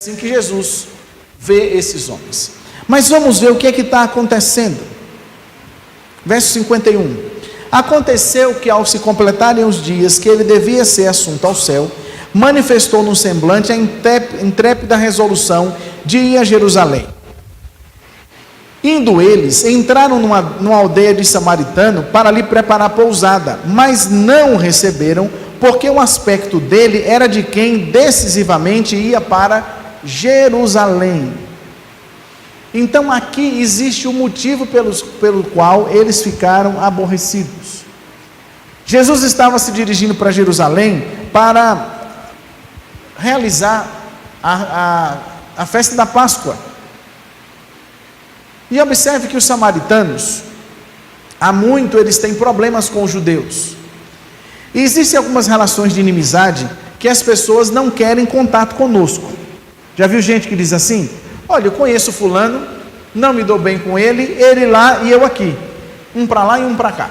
Assim que Jesus vê esses homens. Mas vamos ver o que é que está acontecendo. Verso 51. Aconteceu que, ao se completarem os dias que ele devia ser assunto ao céu, manifestou no semblante a intrépida resolução de ir a Jerusalém. Indo eles, entraram numa aldeia de samaritano para lhe preparar pousada, mas não o receberam, porque o aspecto dele era de quem decisivamente ia para Jerusalém. Então aqui existe o motivo pelo qual eles ficaram aborrecidos. Jesus estava se dirigindo para Jerusalém para realizar a festa da Páscoa. E observe que os samaritanos, há muito eles têm problemas com os judeus. E existem algumas relações de inimizade que as pessoas não querem contato conosco. Já viu gente que diz assim: olha, eu conheço fulano, não me dou bem com ele lá e eu aqui. Um para lá e um para cá.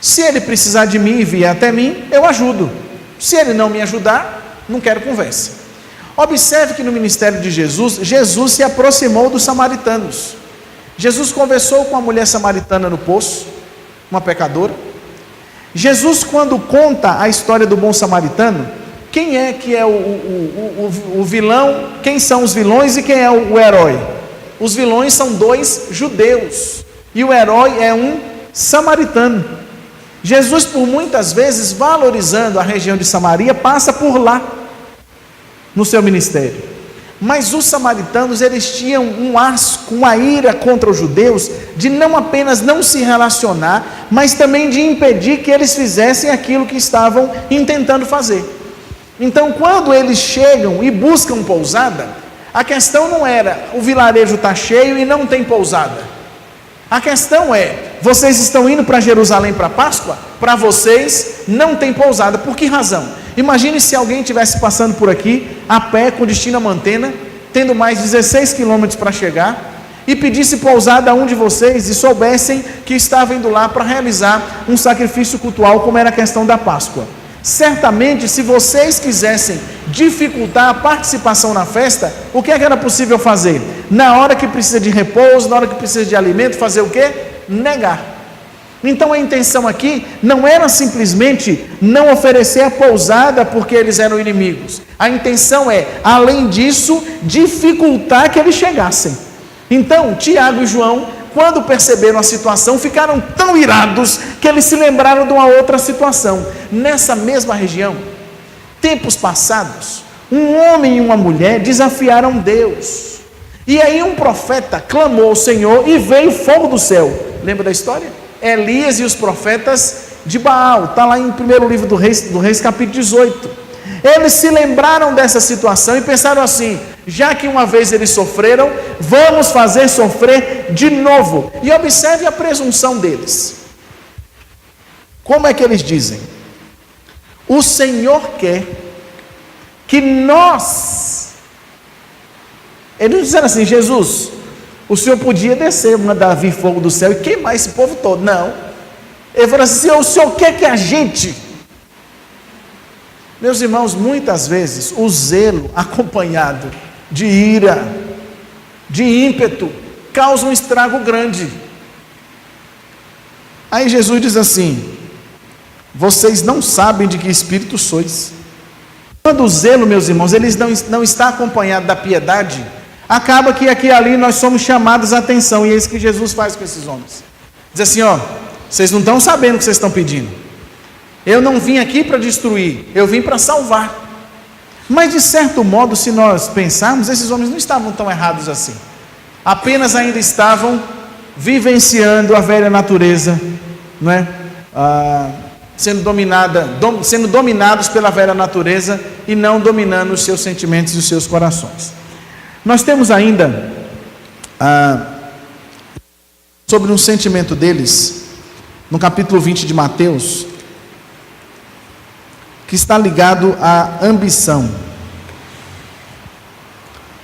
Se ele precisar de mim e vier até mim, eu ajudo. Se ele não me ajudar, não quero conversa. Observe que no ministério de Jesus, Jesus se aproximou dos samaritanos. Jesus conversou com a mulher samaritana no poço, uma pecadora. Jesus, quando conta a história do bom samaritano, quem é que é o vilão, quem são os vilões e quem é o herói? Os vilões são dois judeus e o herói é um samaritano. Jesus, por muitas vezes, valorizando a região de Samaria, passa por lá no seu ministério. Mas os samaritanos, eles tinham um asco, uma ira contra os judeus, de não apenas não se relacionar, mas também de impedir que eles fizessem aquilo que estavam intentando fazer. Então, quando eles chegam e buscam pousada, a questão não era o vilarejo está cheio e não tem pousada. A questão é: vocês estão indo para Jerusalém para Páscoa? Para vocês não tem pousada. Por que razão? Imagine se alguém estivesse passando por aqui, a pé, com destino a Mantena, tendo mais 16 quilômetros para chegar, e pedisse pousada a um de vocês, e soubessem que estava indo lá para realizar um sacrifício cultual, como era a questão da Páscoa. Certamente, se vocês quisessem dificultar a participação na festa, o que é que era possível fazer? Na hora que precisa de repouso, na hora que precisa de alimento, fazer o quê? Negar. Então a intenção aqui não era simplesmente não oferecer a pousada porque eles eram inimigos. A intenção é, além disso, dificultar que eles chegassem. Então, Tiago e João, quando perceberam a situação, ficaram tão irados que eles se lembraram de uma outra situação. Nessa mesma região, tempos passados, um homem e uma mulher desafiaram Deus. E aí um profeta clamou ao Senhor e veio fogo do céu. Lembra da história? Elias e os profetas de Baal, está lá em 1º livro do Reis, capítulo 18. Eles se lembraram dessa situação e pensaram assim: já que uma vez eles sofreram, vamos fazer sofrer de novo. E observe a presunção deles. Como é que eles dizem? O Senhor quer que nós... Eles disseram assim: Jesus, o Senhor podia descer, mandar vir fogo do céu e queimar esse povo todo. Não. Ele falou assim: o Senhor quer que a gente... Meus irmãos, muitas vezes o zelo acompanhado de ira, de ímpeto, causa um estrago grande. Aí Jesus diz assim: vocês não sabem de que espírito sois. Quando o zelo, meus irmãos, ele não está acompanhado da piedade, acaba que aqui e ali nós somos chamados a atenção. E é isso que Jesus faz com esses homens. Diz assim: ó, vocês não estão sabendo o que vocês estão pedindo. Eu não vim aqui para destruir, eu vim para salvar. Mas de certo modo, se nós pensarmos, esses homens não estavam tão errados assim. Apenas ainda estavam vivenciando a velha natureza, não é? Sendo dominados pela velha natureza e não dominando os seus sentimentos e os seus corações. Nós temos ainda sobre um sentimento deles, no capítulo 20 de Mateus, que está ligado à ambição.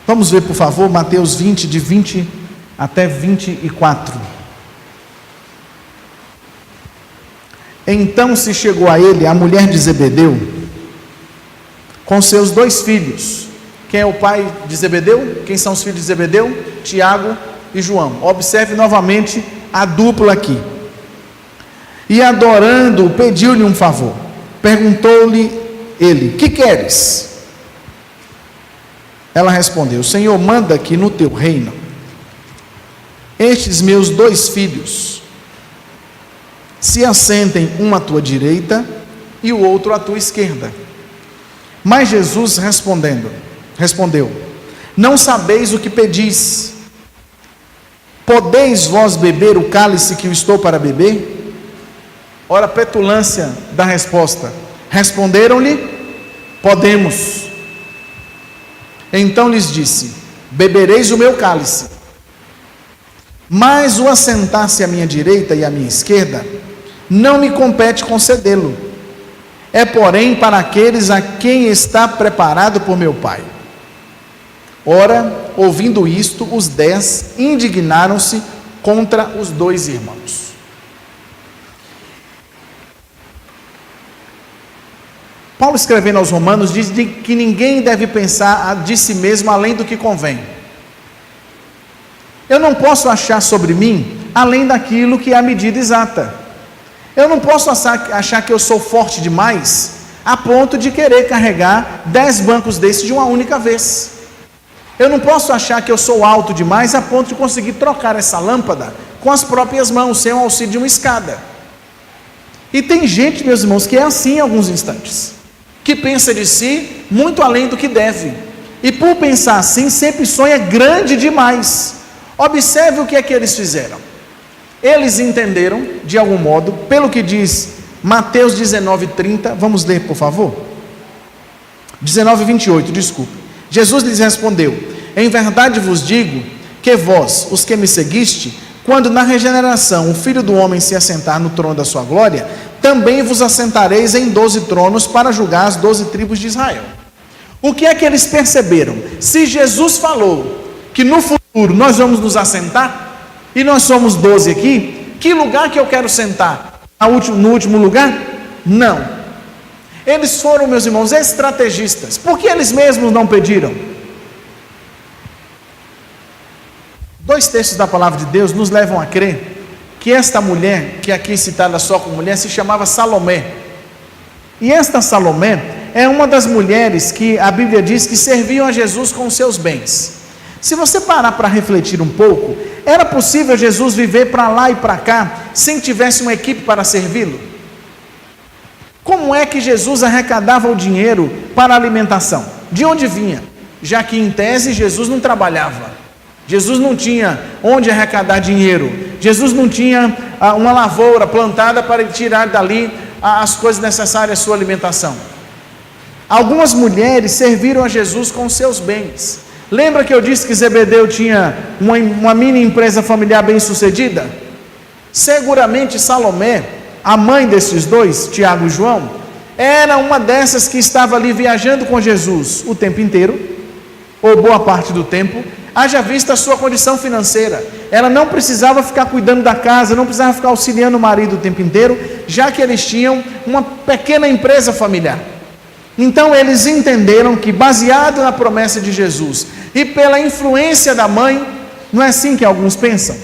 Vamos ver, por favor, Mateus 20, de 20 até 24. Então se chegou a ele a mulher de Zebedeu, com seus 2 filhos, Quem é o pai de Zebedeu? Quem são os filhos de Zebedeu? Tiago e João. Observe novamente a dupla aqui. E adorando, pediu-lhe um favor. Perguntou-lhe ele: que queres? Ela respondeu: Senhor, manda que no teu reino estes meus 2 filhos se assentem, um à tua direita e o outro à tua esquerda. Mas Jesus respondeu: não sabeis o que pedis. Podeis vós beber o cálice que eu estou para beber? Ora, a petulância da resposta. Responderam-lhe: podemos. Então lhes disse: bebereis o meu cálice, mas o assentar-se à minha direita e à minha esquerda não me compete concedê-lo. É, porém, para aqueles a quem está preparado por meu Pai. Ora, ouvindo isto, os 10 indignaram-se contra os 2 irmãos. Paulo, escrevendo aos Romanos, diz que ninguém deve pensar de si mesmo além do que convém. Eu não posso achar sobre mim além daquilo que é a medida exata. Eu não posso achar que eu sou forte demais a ponto de querer carregar 10 bancos desses de uma única vez. Eu não posso achar que eu sou alto demais a ponto de conseguir trocar essa lâmpada com as próprias mãos, sem o auxílio de uma escada. E tem gente, meus irmãos, que é assim em alguns instantes, que pensa de si muito além do que deve, e por pensar assim, sempre sonha grande demais. Observe o que é que eles fizeram. Eles entenderam, de algum modo, pelo que diz Mateus 19:30, vamos ler, por favor? 19:28, desculpe. Jesus lhes respondeu: em verdade vos digo que vós, os que me seguiste, quando na regeneração o Filho do Homem se assentar no trono da sua glória, também vos assentareis em 12 tronos para julgar as 12 tribos de Israel. O que é que eles perceberam? Se Jesus falou que no futuro nós vamos nos assentar, e nós somos 12 aqui, que lugar que eu quero sentar? No último lugar? Não. Eles foram, meus irmãos, estrategistas. Por que eles mesmos não pediram? 2 textos da palavra de Deus nos levam a crer que esta mulher, que aqui é citada só como mulher, se chamava Salomé. E esta Salomé é uma das mulheres que a Bíblia diz que serviam a Jesus com os seus bens. Se você parar para refletir um pouco, era possível Jesus viver para lá e para cá sem que tivesse uma equipe para servi-lo? Como é que Jesus arrecadava o dinheiro para a alimentação? De onde vinha? Já que em tese Jesus não trabalhava, Jesus não tinha onde arrecadar dinheiro, Jesus não tinha uma lavoura plantada para tirar dali as coisas necessárias à sua alimentação. Algumas mulheres serviram a Jesus com seus bens. Lembra que eu disse que Zebedeu tinha uma mini empresa familiar bem sucedida? Seguramente Salomé, a mãe desses 2, Tiago e João, era uma dessas que estava ali viajando com Jesus o tempo inteiro, ou boa parte do tempo, haja vista a sua condição financeira. Ela não precisava ficar cuidando da casa, não precisava ficar auxiliando o marido o tempo inteiro, já que eles tinham uma pequena empresa familiar. Então eles entenderam que, baseado na promessa de Jesus e pela influência da mãe, não é assim que alguns pensam?